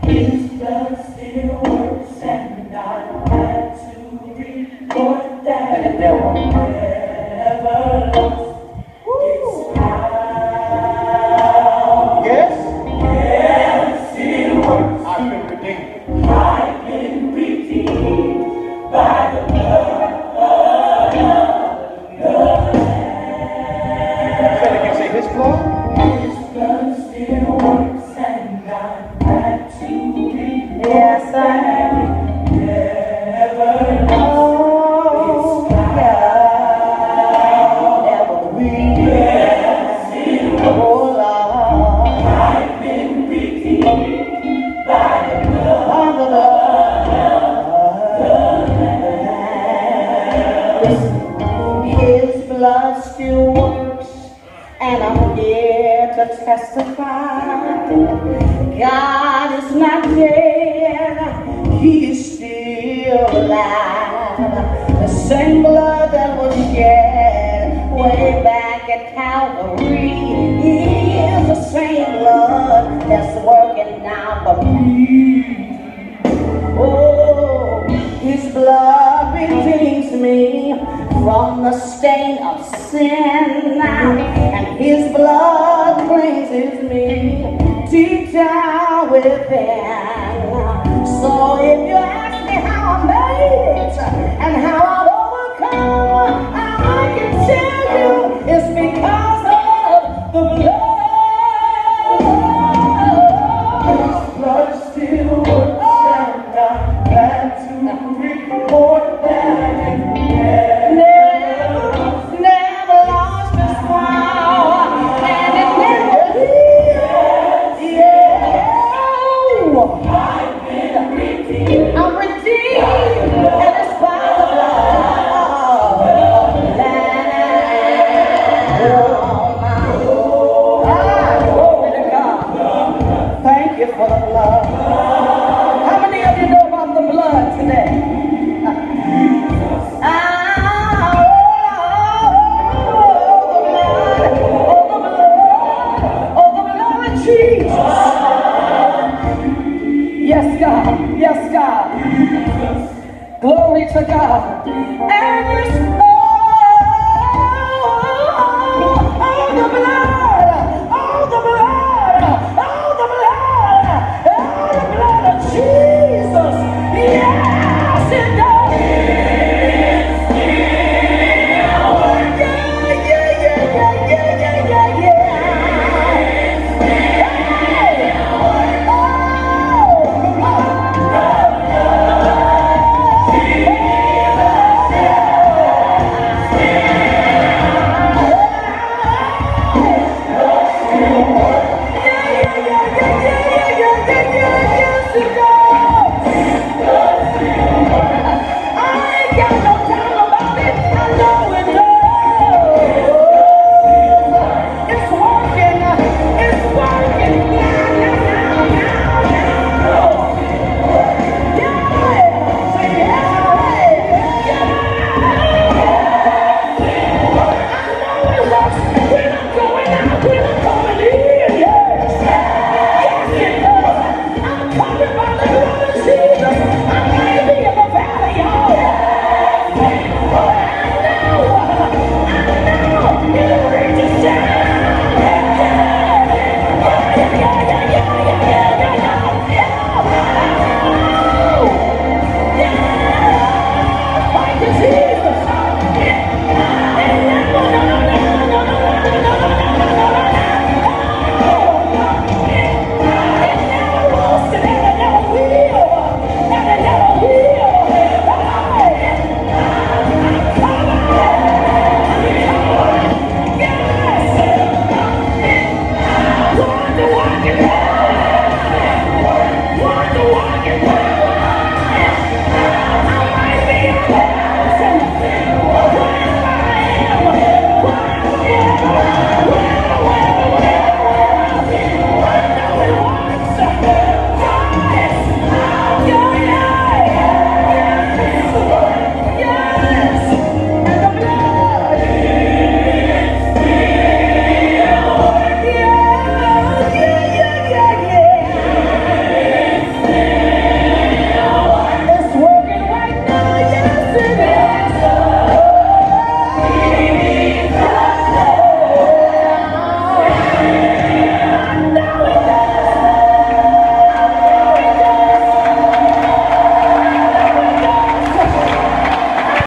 His blood still works, and I'm glad to report that it never lost its power. Yes? Yes, it works. I've been redeemed. I've been redeemed by the blood of the Lamb. Say it again, say His blood? His blood still works, and I'm glad to report yes, that it never lost its power. Never will. Yes, it works. I've been redeemed by the blood of the Lamb. His blood still works, and I'm here to testify. God is not dead, He is still alive. The same blood that was shed way back at Calvary is the same blood that's working now for me. Oh, His blood redeems me from the stain of sin, and His blood cleanses me deep down within. So if you ask me how I made it and how I've overcome, I can tell you it's because of the blood. His blood still works, and I'm glad to report that it never lost its power, and it never will. Yeah. I've been redeemed. I'm redeemed, and it's by the blood of the Lamb. Glory to God. Thank you for the blood. How many of you know about the blood today? Jesus. Yes, God. Yes, God. Glory to God. And